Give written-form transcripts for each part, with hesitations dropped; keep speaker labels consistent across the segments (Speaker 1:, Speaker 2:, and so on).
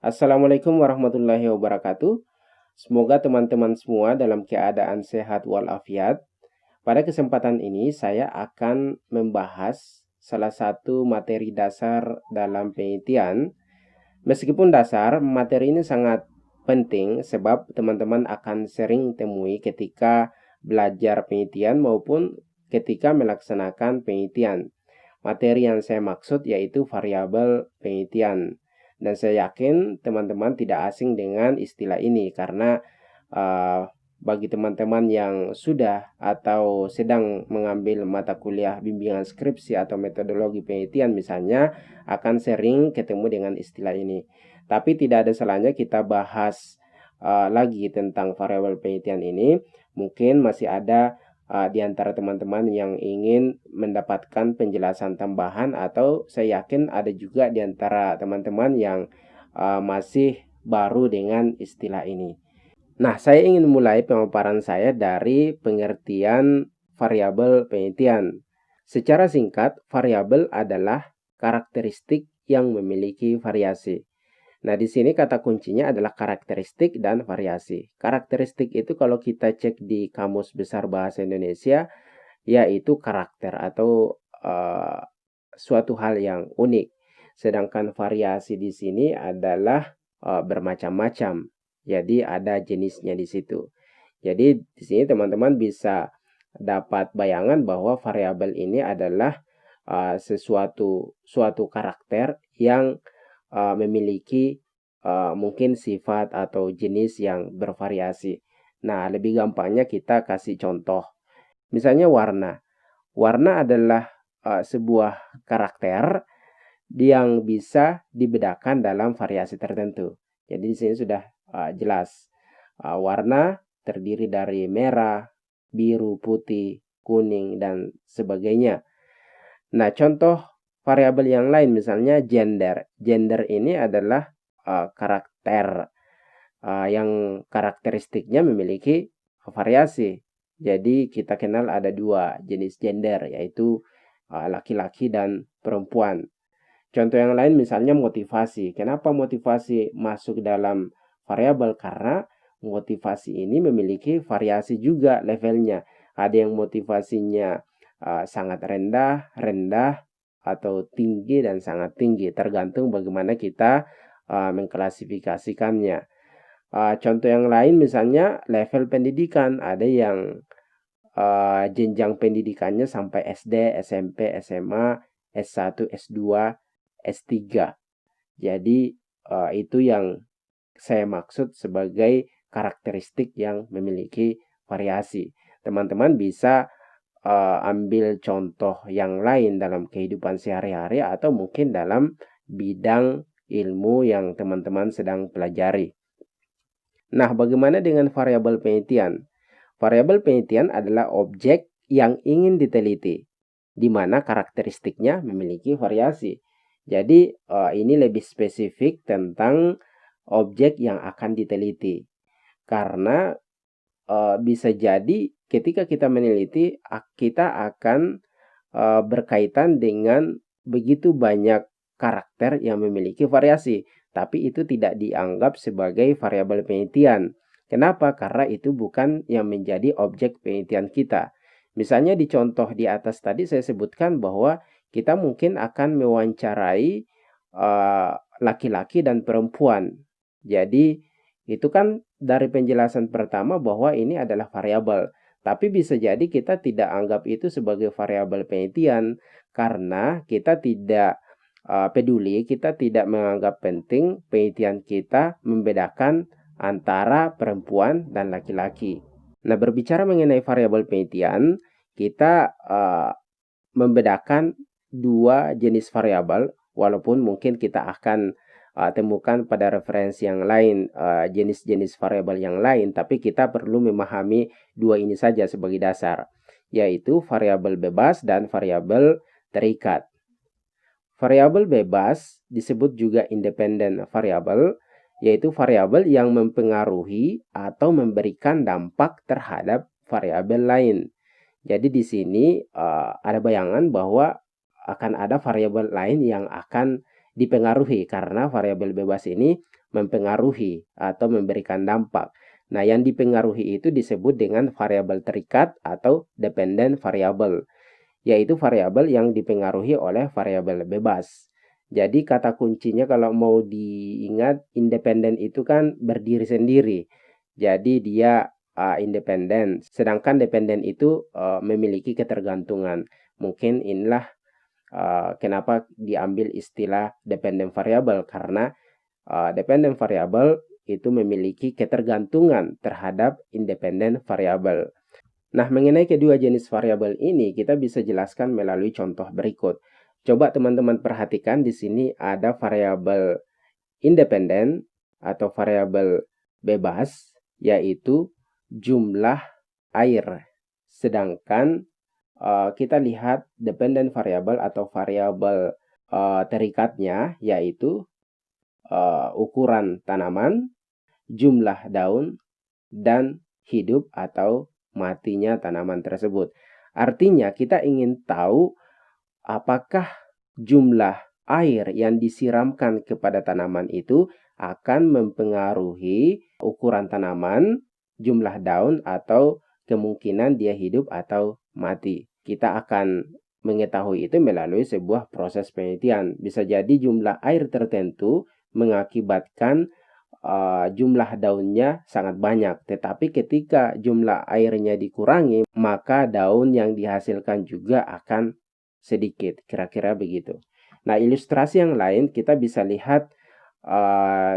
Speaker 1: Assalamualaikum warahmatullahi wabarakatuh. Semoga teman-teman semua dalam keadaan sehat walafiat. Pada kesempatan ini saya akan membahas salah satu materi dasar dalam penelitian. Meskipun dasar, materi ini sangat penting sebab teman-teman akan sering temui ketika belajar penelitian maupun ketika melaksanakan penelitian. Materi yang saya maksud yaitu variabel penelitian. Dan saya yakin teman-teman tidak asing dengan istilah ini karena bagi teman-teman yang sudah atau sedang mengambil mata kuliah bimbingan skripsi atau metodologi penelitian misalnya akan sering ketemu dengan istilah ini. Tapi tidak ada salahnya kita bahas lagi tentang variabel penelitian ini. Mungkin masih ada di antara teman-teman yang ingin mendapatkan penjelasan tambahan atau saya yakin ada juga di antara teman-teman yang masih baru dengan istilah ini. Nah, saya ingin mulai pemaparan saya dari pengertian variabel penelitian. Secara singkat, variabel adalah karakteristik yang memiliki variasi. Nah, di sini kata kuncinya adalah karakteristik dan variasi. Karakteristik itu kalau kita cek di Kamus Besar Bahasa Indonesia, yaitu karakter atau suatu hal yang unik. Sedangkan variasi di sini adalah bermacam-macam. Jadi ada jenisnya di situ. Jadi di sini teman-teman bisa dapat bayangan bahwa variabel ini adalah suatu karakter yang memiliki mungkin sifat atau jenis yang bervariasi. Nah, lebih gampangnya kita kasih contoh. Misalnya warna. Warna adalah sebuah karakter yang bisa dibedakan dalam variasi tertentu. Jadi di sini sudah jelas. Warna terdiri dari merah, biru, putih, kuning, dan sebagainya. Nah, contoh variabel yang lain misalnya gender. Gender ini adalah karakter yang karakteristiknya memiliki variasi. Jadi kita kenal ada dua jenis gender, yaitu laki-laki dan perempuan. Contoh yang lain misalnya motivasi. Kenapa motivasi masuk dalam variabel? Karena motivasi ini memiliki variasi juga levelnya. Ada yang motivasinya sangat rendah, atau tinggi dan sangat tinggi. Tergantung bagaimana kita mengklasifikasikannya. Contoh yang lain misalnya level pendidikan. Ada yang jenjang pendidikannya sampai SD, SMP, SMA, S1, S2, S3. Jadi itu yang saya maksud sebagai karakteristik yang memiliki variasi. Teman-teman bisa ambil contoh yang lain dalam kehidupan sehari-hari atau mungkin dalam bidang ilmu yang teman-teman sedang pelajari. Nah, bagaimana dengan variabel penelitian? Variabel penelitian adalah objek yang ingin diteliti, di mana karakteristiknya memiliki variasi. Jadi, ini lebih spesifik tentang objek yang akan diteliti. Karena bisa jadi ketika kita meneliti, kita akan berkaitan dengan begitu banyak karakter yang memiliki variasi. Tapi itu tidak dianggap sebagai variabel penelitian. Kenapa? Karena itu bukan yang menjadi objek penelitian kita. Misalnya di contoh di atas tadi saya sebutkan bahwa kita mungkin akan mewawancarai laki-laki dan perempuan. Jadi itu kan dari penjelasan pertama bahwa ini adalah variabel. Tapi bisa jadi kita tidak anggap itu sebagai variabel penelitian karena kita tidak peduli, kita tidak menganggap penting penelitian kita membedakan antara perempuan dan laki-laki. Nah, berbicara mengenai variabel penelitian, kita membedakan dua jenis variabel, walaupun mungkin kita akan temukan pada referensi yang lain, jenis-jenis variabel yang lain, tapi kita perlu memahami dua ini saja sebagai dasar, yaitu variabel bebas dan variabel terikat. Variabel bebas disebut juga independent variable, yaitu variabel yang mempengaruhi atau memberikan dampak terhadap variabel lain. Jadi di sini ada bayangan bahwa akan ada variabel lain yang akan dipengaruhi karena variabel bebas ini mempengaruhi atau memberikan dampak. Nah, yang dipengaruhi itu disebut dengan variabel terikat atau dependent variable, yaitu variabel yang dipengaruhi oleh variabel bebas. Jadi kata kuncinya kalau mau diingat, independen itu kan berdiri sendiri. Jadi dia independen, sedangkan dependen itu memiliki ketergantungan. Mungkin inilah kenapa diambil istilah dependent variable, karena dependent variable itu memiliki ketergantungan terhadap independent variable. Nah, mengenai kedua jenis variabel ini kita bisa jelaskan melalui contoh berikut. Coba teman-teman perhatikan di sini ada variabel independen atau variabel bebas, yaitu jumlah air. Sedangkan kita lihat dependent variable atau variabel terikatnya, yaitu ukuran tanaman, jumlah daun, dan hidup atau matinya tanaman tersebut. Artinya kita ingin tahu apakah jumlah air yang disiramkan kepada tanaman itu akan mempengaruhi ukuran tanaman, jumlah daun, atau kemungkinan dia hidup atau mati. Kita akan mengetahui itu melalui sebuah proses penelitian. Bisa jadi jumlah air tertentu mengakibatkan jumlah daunnya sangat banyak, tetapi ketika jumlah airnya dikurangi, maka daun yang dihasilkan juga akan sedikit, kira-kira begitu. Nah, ilustrasi yang lain kita bisa lihat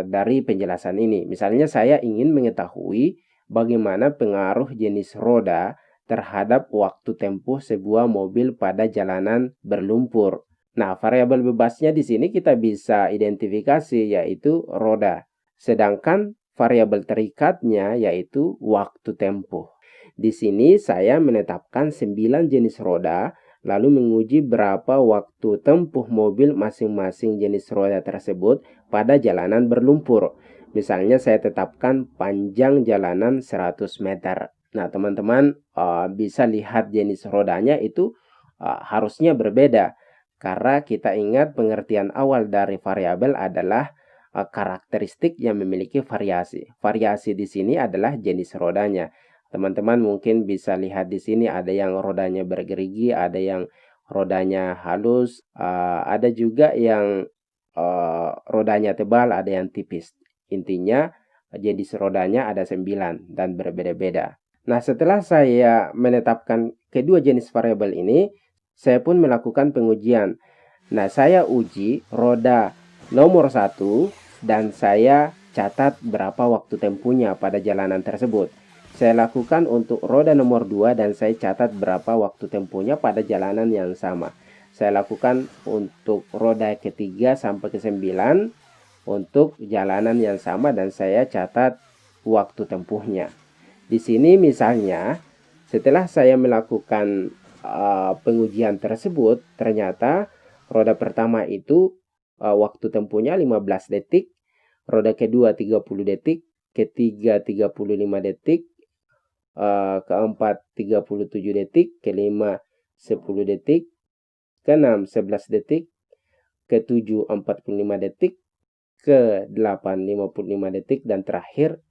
Speaker 1: dari penjelasan ini. Misalnya saya ingin mengetahui bagaimana pengaruh jenis roda terhadap waktu tempuh sebuah mobil pada jalanan berlumpur. Nah, variabel bebasnya di sini kita bisa identifikasi, yaitu roda. Sedangkan variabel terikatnya yaitu waktu tempuh. Di sini saya menetapkan 9 jenis roda, lalu menguji berapa waktu tempuh mobil masing-masing jenis roda tersebut pada jalanan berlumpur. Misalnya saya tetapkan panjang jalanan 100 meter. Nah, teman-teman bisa lihat jenis rodanya itu harusnya berbeda. Karena kita ingat pengertian awal dari variabel adalah karakteristik yang memiliki variasi. Variasi di sini adalah jenis rodanya. Teman-teman mungkin bisa lihat di sini ada yang rodanya bergerigi, ada yang rodanya halus, ada juga yang rodanya tebal, ada yang tipis. Intinya jenis rodanya ada 9 dan berbeda-beda. Nah, setelah saya menetapkan kedua jenis variabel ini, saya pun melakukan pengujian. Nah, saya uji roda nomor 1 dan saya catat berapa waktu tempuhnya pada jalanan tersebut. Saya lakukan untuk roda nomor 2 dan saya catat berapa waktu tempuhnya pada jalanan yang sama. Saya lakukan untuk roda ketiga sampai ke 9 untuk jalanan yang sama dan saya catat waktu tempuhnya. Di sini misalnya setelah saya melakukan pengujian tersebut, ternyata roda pertama itu waktu tempuhnya 15 detik, roda kedua 30 detik, ketiga 35 detik, keempat 37 detik, kelima 10 detik, keenam 11 detik, ketujuh 45 detik, ke-8 55 detik, dan terakhir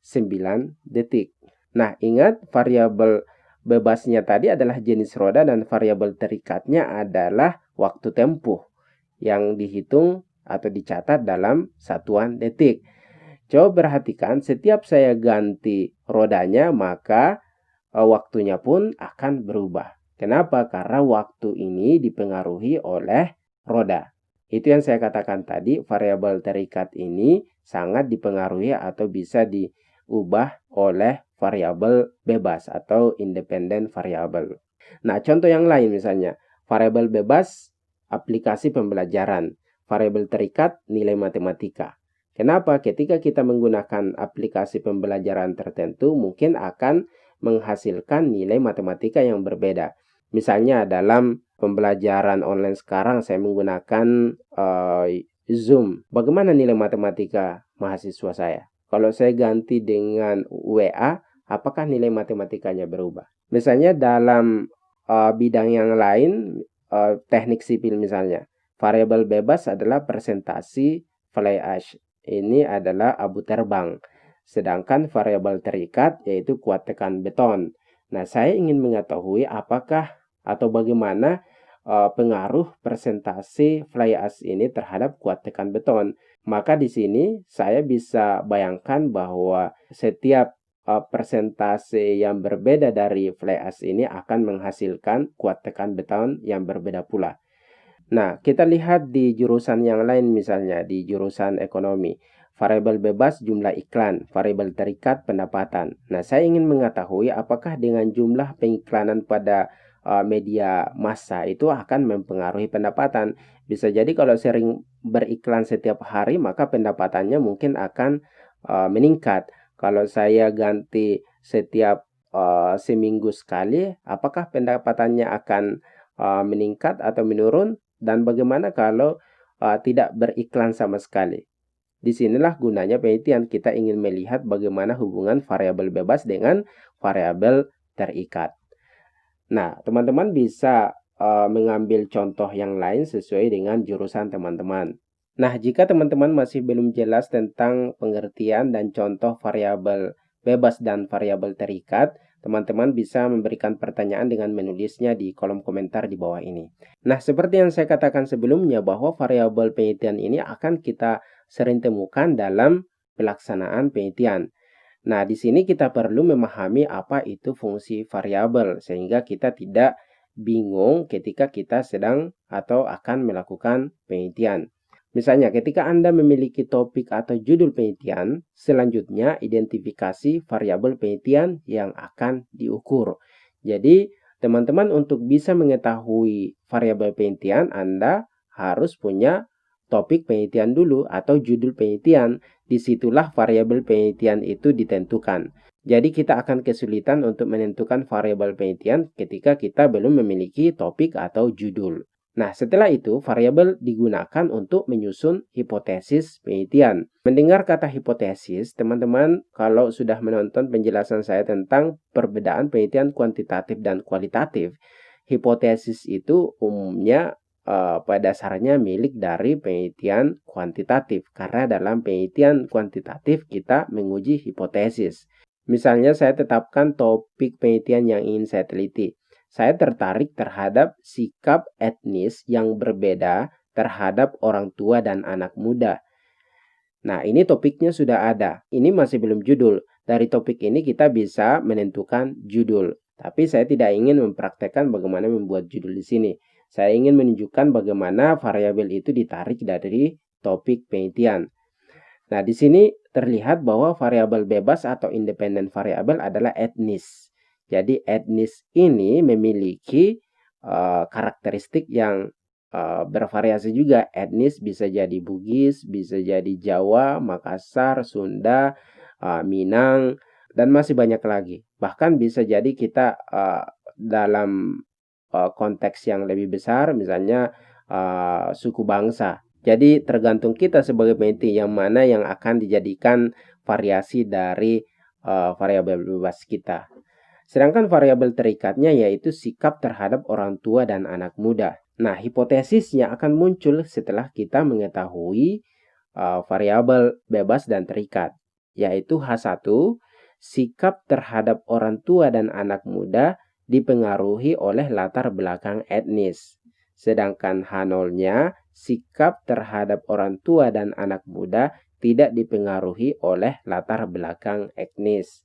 Speaker 1: 9 detik. Nah, ingat variabel bebasnya tadi adalah jenis roda dan variabel terikatnya adalah waktu tempuh yang dihitung atau dicatat dalam satuan detik. Coba perhatikan, setiap saya ganti rodanya maka waktunya pun akan berubah. Kenapa? Karena waktu ini dipengaruhi oleh roda. Itu yang saya katakan tadi, variabel terikat ini sangat dipengaruhi atau bisa diubah oleh variabel bebas atau independent variable. Nah, contoh yang lain misalnya, variabel bebas aplikasi pembelajaran, variabel terikat nilai matematika. Kenapa? Ketika kita menggunakan aplikasi pembelajaran tertentu, mungkin akan menghasilkan nilai matematika yang berbeda. Misalnya dalam pembelajaran online sekarang saya menggunakan Zoom. Bagaimana nilai matematika mahasiswa saya? Kalau saya ganti dengan WA, apakah nilai matematikanya berubah? Misalnya dalam bidang yang lain, teknik sipil misalnya. Variabel bebas adalah presentasi fly ash. Ini adalah abu terbang. Sedangkan variabel terikat yaitu kuat tekan beton. Nah, saya ingin mengetahui apakah atau bagaimana pengaruh presentasi fly ash ini terhadap kuat tekan beton. Maka di sini saya bisa bayangkan bahwa setiap persentase yang berbeda dari fly ash ini akan menghasilkan kuat tekan beton yang berbeda pula. Nah, kita lihat di jurusan yang lain, misalnya di jurusan ekonomi. Variabel bebas jumlah iklan, variabel terikat pendapatan. Nah, saya ingin mengetahui apakah dengan jumlah pengiklanan pada media massa itu akan mempengaruhi pendapatan. Bisa jadi kalau sering beriklan setiap hari, maka pendapatannya mungkin akan meningkat. Kalau saya ganti setiap seminggu sekali, apakah pendapatannya akan meningkat atau menurun? Dan bagaimana kalau tidak beriklan sama sekali? Disinilah gunanya penelitian. Kita ingin melihat bagaimana hubungan variabel bebas dengan variabel terikat. Nah, teman-teman bisa mengambil contoh yang lain sesuai dengan jurusan teman-teman. Nah, jika teman-teman masih belum jelas tentang pengertian dan contoh variabel bebas dan variabel terikat, teman-teman bisa memberikan pertanyaan dengan menulisnya di kolom komentar di bawah ini. Nah, seperti yang saya katakan sebelumnya bahwa variabel penelitian ini akan kita sering temukan dalam pelaksanaan penelitian. Nah, di sini kita perlu memahami apa itu fungsi variabel sehingga kita tidak bingung ketika kita sedang atau akan melakukan penelitian. Misalnya, ketika Anda memiliki topik atau judul penelitian, selanjutnya identifikasi variabel penelitian yang akan diukur. Jadi, teman-teman untuk bisa mengetahui variabel penelitian, Anda harus punya topik penelitian dulu atau judul penelitian. Disitulah variabel penelitian itu ditentukan. Jadi, kita akan kesulitan untuk menentukan variabel penelitian ketika kita belum memiliki topik atau judul. Nah, setelah itu, variabel digunakan untuk menyusun hipotesis penelitian. Mendengar kata hipotesis, teman-teman kalau sudah menonton penjelasan saya tentang perbedaan penelitian kuantitatif dan kualitatif, hipotesis itu umumnya pada dasarnya milik dari penelitian kuantitatif. Karena dalam penelitian kuantitatif kita menguji hipotesis. Misalnya saya tetapkan topik penelitian yang ingin saya teliti. Saya tertarik terhadap sikap etnis yang berbeda terhadap orang tua dan anak muda. Nah, ini topiknya sudah ada. Ini masih belum judul. Dari topik ini kita bisa menentukan judul. Tapi saya tidak ingin mempraktekkan bagaimana membuat judul di sini. Saya ingin menunjukkan bagaimana variabel itu ditarik dari topik penelitian. Nah, di sini terlihat bahwa variabel bebas atau independen variabel adalah etnis. Jadi etnis ini memiliki karakteristik yang bervariasi juga. Etnis bisa jadi Bugis, bisa jadi Jawa, Makassar, Sunda, Minang, dan masih banyak lagi. Bahkan bisa jadi kita dalam konteks yang lebih besar, misalnya suku bangsa. Jadi tergantung kita sebagai peneliti yang mana yang akan dijadikan variasi dari variabel bebas kita. Sedangkan variabel terikatnya yaitu sikap terhadap orang tua dan anak muda. Nah, hipotesisnya akan muncul setelah kita mengetahui variabel bebas dan terikat, yaitu H1, sikap terhadap orang tua dan anak muda dipengaruhi oleh latar belakang etnis. Sedangkan H0-nya, sikap terhadap orang tua dan anak muda tidak dipengaruhi oleh latar belakang etnis.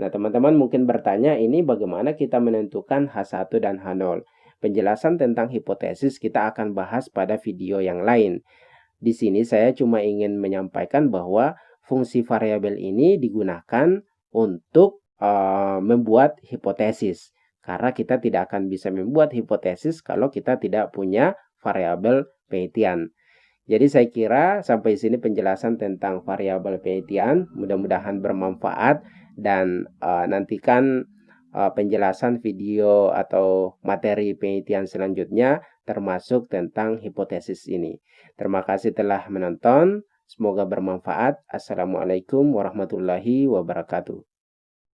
Speaker 1: Nah, teman-teman mungkin bertanya, ini bagaimana kita menentukan H1 dan H0? Penjelasan tentang hipotesis kita akan bahas pada video yang lain. Di sini saya cuma ingin menyampaikan bahwa fungsi variabel ini digunakan untuk membuat hipotesis. Karena kita tidak akan bisa membuat hipotesis kalau kita tidak punya variabel penelitian. Jadi saya kira sampai sini penjelasan tentang variabel penelitian. Mudah-mudahan bermanfaat dan nantikan penjelasan video atau materi penelitian selanjutnya termasuk tentang hipotesis ini. Terima kasih telah menonton. Semoga bermanfaat. Assalamualaikum warahmatullahi wabarakatuh.